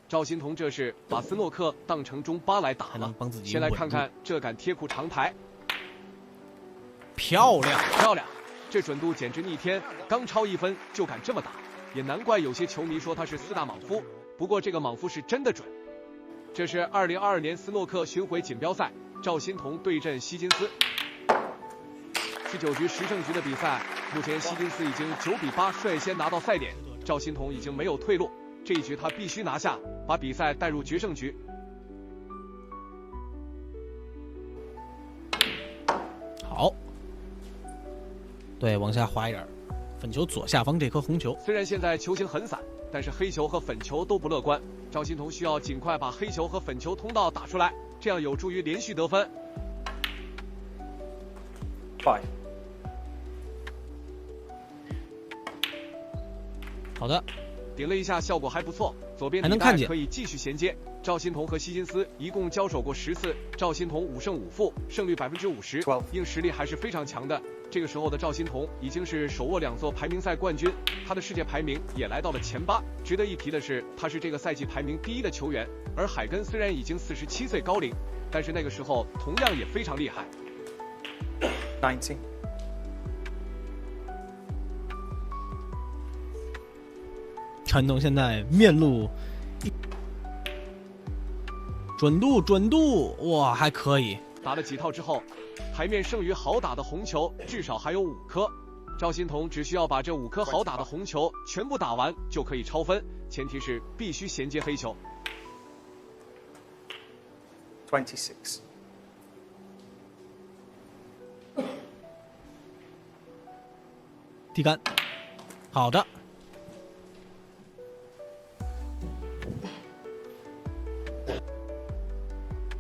赵心童这是把斯诺克当成中巴来打了。先来看看这杆贴库长台，漂亮漂亮，这准度简直逆天，刚超1分就敢这么打，也难怪有些球迷说他是4大莽夫。不过这个莽夫是真的准。这是2022年斯诺克巡回锦标赛，赵心童对阵希金斯。19局10胜局的比赛，目前希金斯已经9比8率先拿到赛点，赵心童已经没有退路，这一局他必须拿下，把比赛带入决胜局。好，对，往下滑一点，粉球左下方这颗红球。虽然现在球形很散，但是黑球和粉球都不乐观，赵心童需要尽快把黑球和粉球通道打出来，这样有助于连续得分。好的，顶了一下，效果还不错，左边还能看见，可以继续衔接。赵心童和希金斯一共交手过10次，赵心童5胜5负，胜率50%，硬实力还是非常强的。这个时候的赵心童已经是手握2座排名赛冠军，他的世界排名也来到了前8。值得一提的是，他是这个赛季排名第1的球员。而海根虽然已经47岁高龄，但是那个时候同样也非常厉害。90。陈东现在面露准度，哇，还可以。打了几套之后，台面剩余好打的红球至少还有5颗，赵心童只需要把这5颗好打的红球全部打完就可以超分，前提是必须衔接黑球。26。地杆，好的。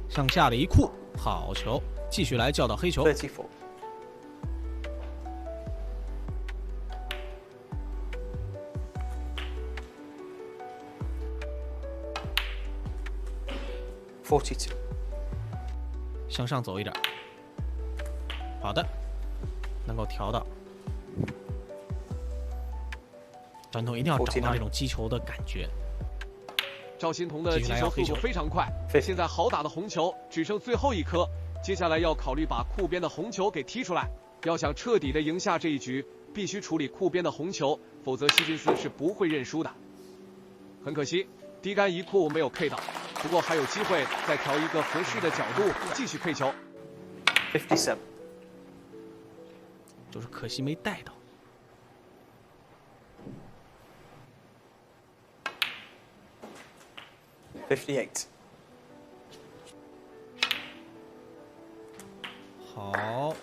向下的一库，好球，继续来叫到黑球。34。42。向上走一点，好的，能够调到。传统一定要找到这种击球的感觉。赵心童的击球速度非常快，现在好打的红球只剩最后1颗，接下来要考虑把库边的红球给踢出来。要想彻底的赢下这一局，必须处理库边的红球，否则希金斯是不会认输的。很可惜，低杆一库没有 K 到，不过还有机会再调一个合适的角度继续 K 球。57。就是可惜没带到。58。好，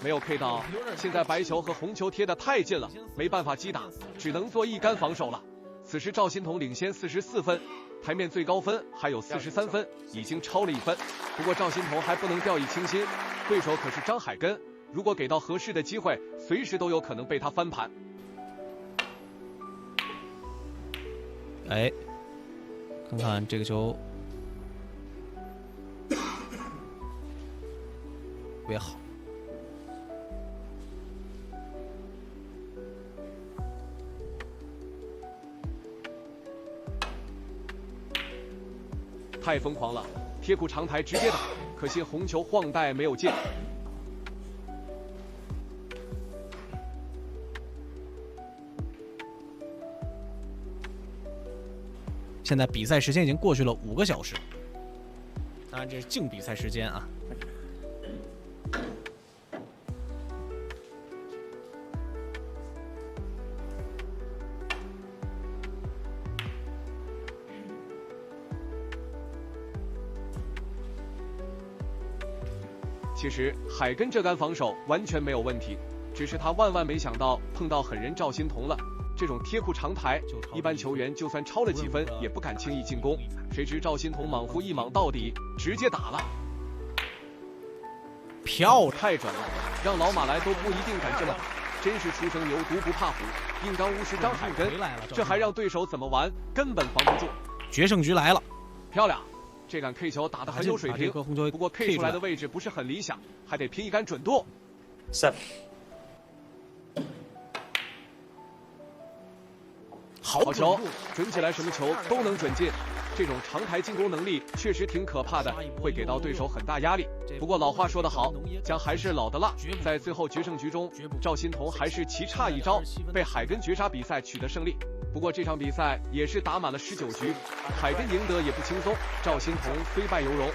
没有 K 到，现在白球和红球贴得太近了，没办法击打，只能做一杆防守了。此时赵心童领先44分，台面最高分还有43分，已经超了1分。不过赵心童还不能掉以轻心，对手可是张海根，如果给到合适的机会，随时都有可能被他翻盘。哎，看看这个球特别好。太疯狂了，贴库长台直接打，可惜红球晃带没有进。现在比赛时间已经过去了5个小时，当然这是净比赛时间啊。其实海根这杆防守完全没有问题，只是他万万没想到碰到狠人赵心童了。这种贴库长台，一般球员就算超了几分也不敢轻易进攻，谁知赵心童莽夫一莽到底，直接打了。漂亮，太准了，让老马来都不一定敢这么打，真是初生牛犊不怕虎，硬刚巫师张海根，这还让对手怎么玩，根本防不住。决胜局来了，漂亮，这杆 K 球打得很有水平，不过 K 出来的位置不是很理想，还得拼一杆准度。7。好球，准起来什么球都能准进。这种长台进攻能力确实挺可怕的，会给到对手很大压力。不过老话说得好，姜还是老的辣。在最后决胜局中，赵心童还是棋差一招，被海根绝杀比赛取得胜利。不过这场比赛也是打满了19局，海根赢得也不轻松，赵心童虽败犹荣。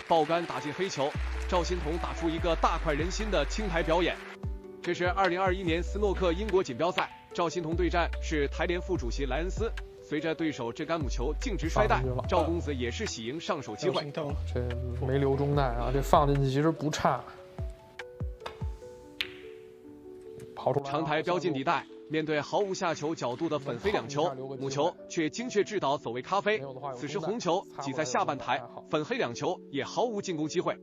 爆杆打进黑球，赵心童打出一个大快人心的青台表演。这是2021年斯诺克英国锦标赛，赵心童对战是台联副主席莱恩斯。随着对手这杆母球径直摔带，赵公子也是喜迎上手机会。这没留中带啊，这放进去其实不差。跑出来，长台飙进底带，面对毫无下球角度的粉飞两球，母球却精确制导走位咖啡。此时红球挤在下半台，粉黑两球也毫无进攻机会。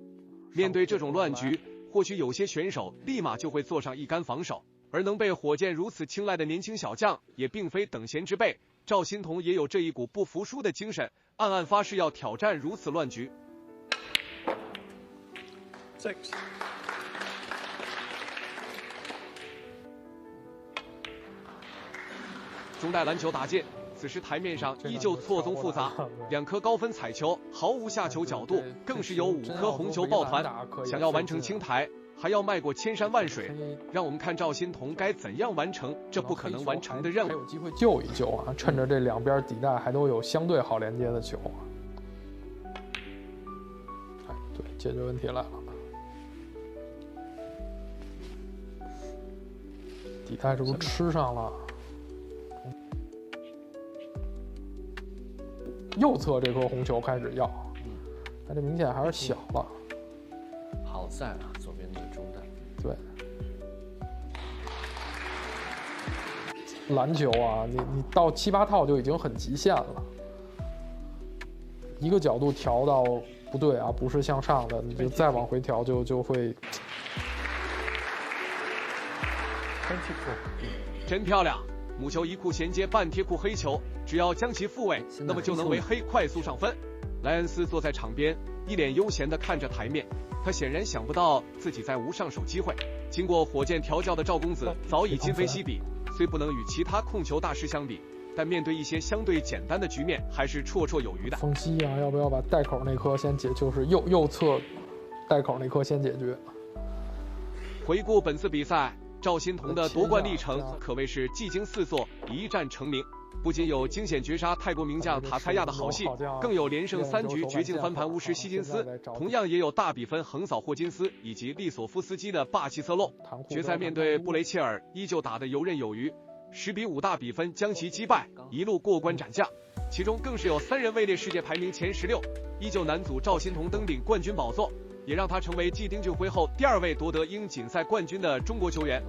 面对这种乱局，或许有些选手立马就会做上一杆防守，而能被火箭如此青睐的年轻小将也并非等闲之辈。赵心童也有这一股不服输的精神，暗暗发誓要挑战如此乱局。6. 中带篮球打进，此时台面上依旧错综复杂，两颗高分彩球毫无下球角度，更是有5颗红球抱团。想要完成青台，还要迈过千山万水，让我们看赵心童该怎样完成这不可能完成的任务。还有机会救一救啊！趁着这两边底带还都有相对好连接的球啊！哎，对，解决问题来了。底带是不是吃上了？右侧这颗红球开始要，但这明显还是小了。好在啊，左边那个中带。对，篮球啊，你到7、8套就已经很极限了，一个角度调到不对啊，不是向上的，你就再往回调就会。真漂亮！母球一库衔接半贴库黑球，只要将其复位，那么就能为黑快速上分。莱恩斯坐在场边，一脸悠闲地看着台面，他显然想不到自己再无上手机会。经过火箭调教的赵公子早已今非昔比，虽不能与其他控球大师相比，但面对一些相对简单的局面，还是绰绰有余的。缝隙啊，要不要把带口那颗先解，就是右侧带口那颗先解决。回顾本次比赛，赵心童的夺冠历程可谓是技惊四座，一战成名。不仅有惊险绝杀泰国名将塔蔡亚的好戏，更有连胜3局绝境翻盘巫师希金斯，同样也有大比分横扫霍金斯以及利索夫斯基的霸气侧漏。决赛面对布雷切尔，依旧打得游刃有余，10比5大比分将其击败，一路过关斩将。其中更是有3人位列世界排名前16，依旧男组赵心童登顶冠军宝座，也让他成为继丁俊晖后第2位夺得英锦赛冠军的中国球员。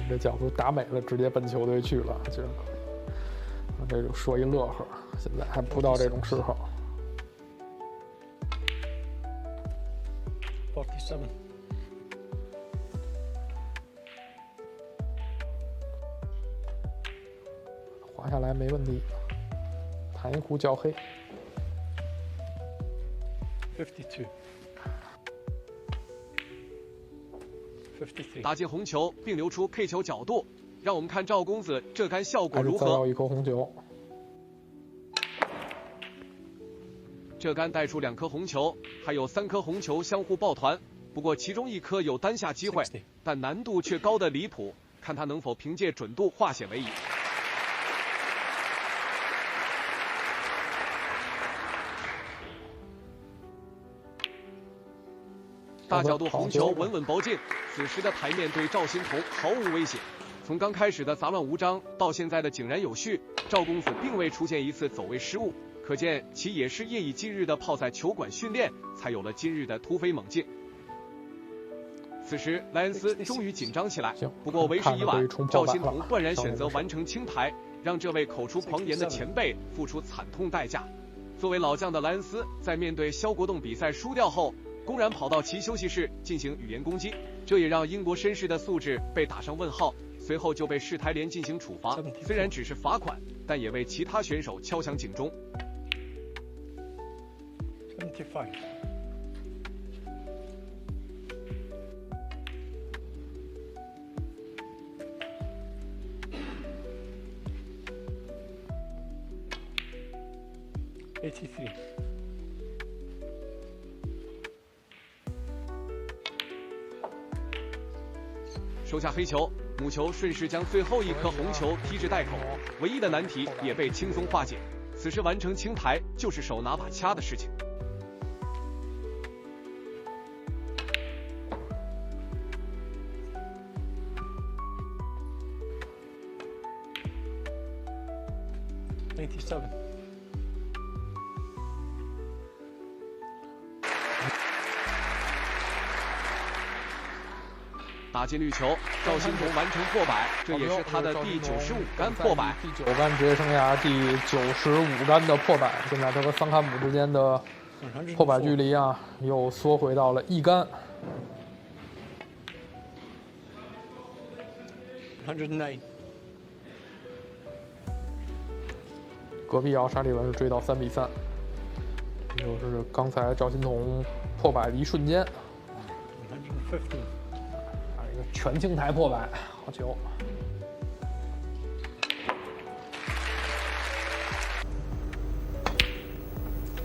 这角度打美了，直接奔球队去了，这这就说一乐呵。现在还不到这种时候。47. 滑下来没问题，弹一库较黑。52. 53. 打进红球并留出 K 球角度，让我们看赵公子这杆效果如何。再要一颗红球，这杆带出2颗红球，还有3颗红球相互抱团，不过其中1颗有单下机会，但难度却高得离谱，看他能否凭借准度化险为夷。大角度红球稳稳包进，此时的台面对赵心童毫无威胁。从刚开始的杂乱无章到现在的井然有序，赵公子并未出现一次走位失误，可见其也是夜以继日的泡在球馆训练，才有了今日的突飞猛进。此时莱恩斯终于紧张起来，不过为时已晚，赵心童断然选择完成青台，让这位口出狂言的前辈付出惨痛代价。作为老将的莱恩斯，在面对肖国栋比赛输掉后，公然跑到其休息室进行语言攻击，这也让英国绅士的素质被打上问号，随后就被市台联进行处罚，虽然只是罚款，但也为其他选手敲响警钟。75. 83。收下黑球，母球顺势将最后一颗红球踢至袋口，唯一的难题也被轻松化解。此时完成清台就是手拿把掐的事情。87。打进绿球，赵新彤完成破百，这也是他的第95杆破百，第9杆职业生涯第95杆的破百。现在他和桑坎姆之间的破百距离啊，又缩回到了1杆。109。隔壁奥沙利文是追到3比3，就是刚才赵新彤破百的一瞬间。150。一个全清台破百，好球！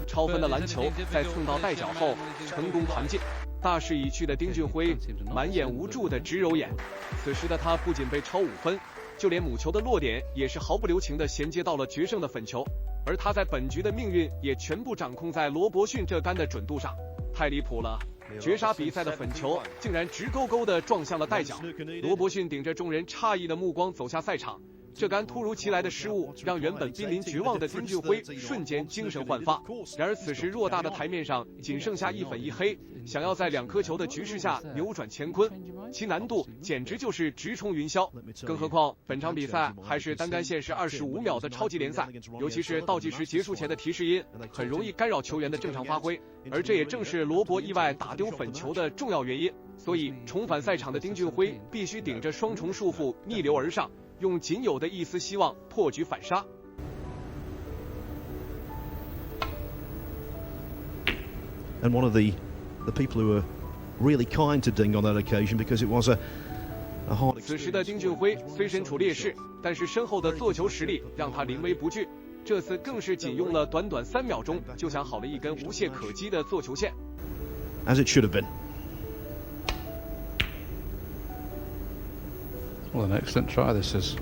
超分的篮球在蹭到袋角后成功弹进，大势已去的丁俊晖满眼无助的直揉眼。此时的他不仅被超5分，就连母球的落点也是毫不留情地衔接到了决胜的粉球，而他在本局的命运也全部掌控在罗伯逊这杆的准度上，太离谱了！绝杀比赛的粉球竟然直勾勾地撞向了袋角，罗伯逊顶着众人诧异的目光走下赛场。这杆突如其来的失误让原本濒临绝望的丁俊晖瞬间精神焕发。然而此时偌大的台面上仅剩下1粉1黑，想要在2颗球的局势下扭转乾坤，其难度简直就是直冲云霄。更何况本场比赛还是单杆限时25秒的超级联赛，尤其是倒计时结束前的提示音很容易干扰球员的正常发挥，而这也正是罗伯意外打丢粉球的重要原因。所以重返赛场的丁俊晖必须顶着双重束缚逆流而上，用仅有的一丝希望破局反杀。And one of the people who were really kind to Ding on that occasion because it was a hard. 此时的丁俊晖虽身处劣势，但是身后的做球实力让他临危不惧。这次更是仅用了短短3秒钟就想好了一根无懈可击的做球线。As it should have been. What an excellent try this is.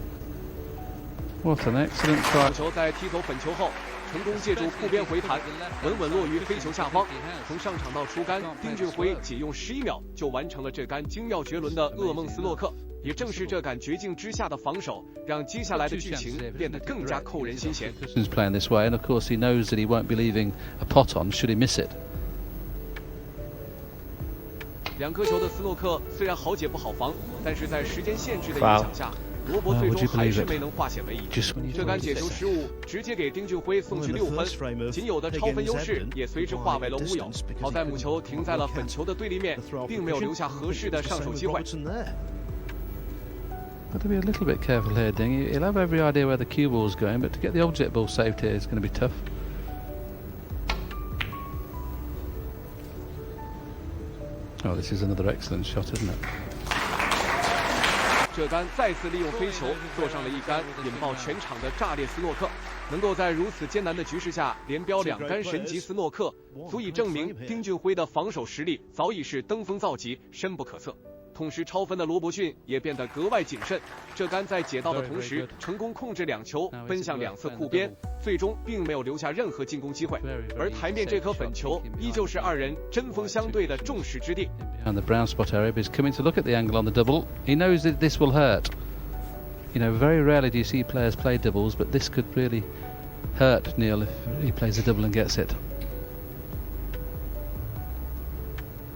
What an excellent try. 母球在踢走粉球后，成功借助护边回弹，稳稳落于黑球下方。从上场到出杆，丁俊晖仅用11秒就完成了这杆精妙绝伦的噩梦斯诺克。也正是这杆绝境之下的防守，让接下来的剧情变得更加扣人心弦。He's playing this way, and of course he knows that he won't be leaving a pot on should he miss it. 2颗球的斯诺克虽然好解不好防，但是在时间限制的影响下，罗伯最终还是没能化险为夷。这杆解球失误直接给丁俊晖送去6分，仅有的超分优势也随之化为了乌有。好在母球停在了粉球的对立面，并没有留下合适的上手机会。Got to be a little bit careful here, Ding. He'll have every idea where the cue ball's going, but to get the object ball saved here is going to be tough. Oh, this is another excellent shot, isn't it? 这杆再次利用飞球做上了一杆，引爆全场的炸裂斯诺克。能够在如此艰难的局势下连飙2杆神级斯诺克，足以证明丁俊晖的防守实力早已是登峰造极，深不可测。同时超分的罗伯逊也变得格外谨慎，这杆在解到的同时成功控制2球奔向2侧库边，最终并没有留下任何进攻机会。而台面这颗粉球依旧是2人针锋相对的众矢之的。And the brown spot Arab is coming to look at the angle on the double. He knows that this will hurt. You know, very rarely do you see players play doubles, but this could really hurt Neil if he plays a double and gets it.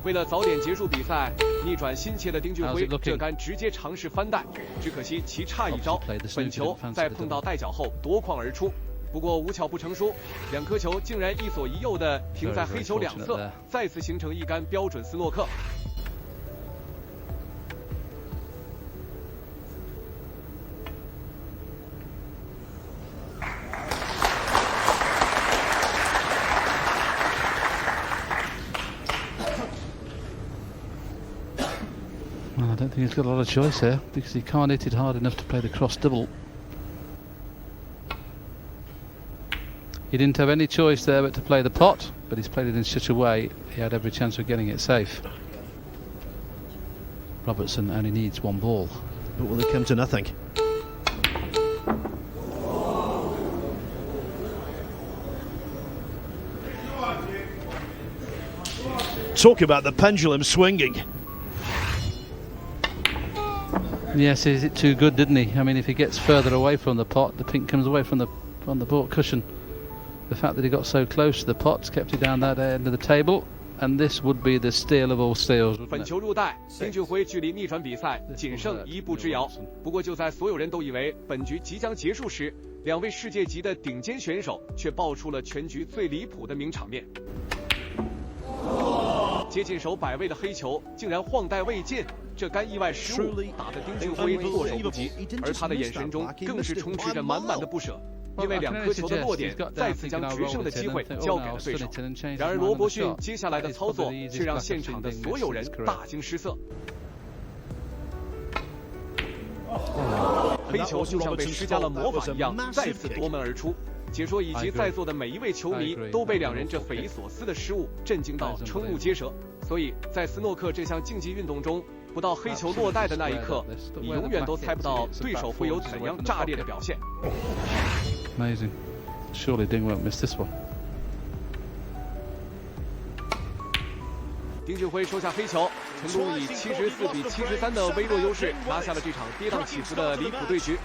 为了早点结束比赛，逆转心切的丁俊晖这杆直接尝试翻袋，只可惜棋差一招，粉球在碰到袋角后夺眶而出。不过无巧不成书，2颗球竟然一左一右的停在黑球2侧，再次形成一杆标准斯诺克。Well, I don't think he's got a lot of choice here because he can't hit it hard enough to play the cross double. He didn't have any choice there but to play the pot, but he's played it in such a way he had every chance of getting it safe. Robertson only needs one ball. But will they come to nothing? Talk about the pendulum swinging. Yes, is it too good, didn't he? I mean, if he gets further away from the pot, the pink comes away from the board cushion. The fact that he got so close to the pot kept it down that end of the table, and this would be the steal of all steals, 本 wouldn't 球入袋，丁俊晖距离逆转比赛仅剩1步之遥。不过就在所有人都以为本局即将结束时，两位世界级的顶尖选手却爆出了全局最离谱的名场面。接近手100位的黑球竟然晃带未进，这杆意外失误打得丁俊晖措手不及，而他的眼神中更是充斥着满满的不舍。 因为2颗球的落点再次将决胜的机会交给了对手。然而罗伯逊接下来的操作却让现场的所有人大惊失色。黑球就像被施加了魔法一样，再次夺门而出。解说以及在座的每一位球迷都被两人这匪夷所思的失误震惊到瞠目结舌。所以在斯诺克这项竞技运动中，不到黑球落袋的那一刻，你永远都猜不到对手会有怎样炸裂的表现。 Amazing. Surely Ding won't miss this one. 丁俊晖收下黑球，成功以74比73的微弱优势拿下了这场跌宕起伏的离谱对局。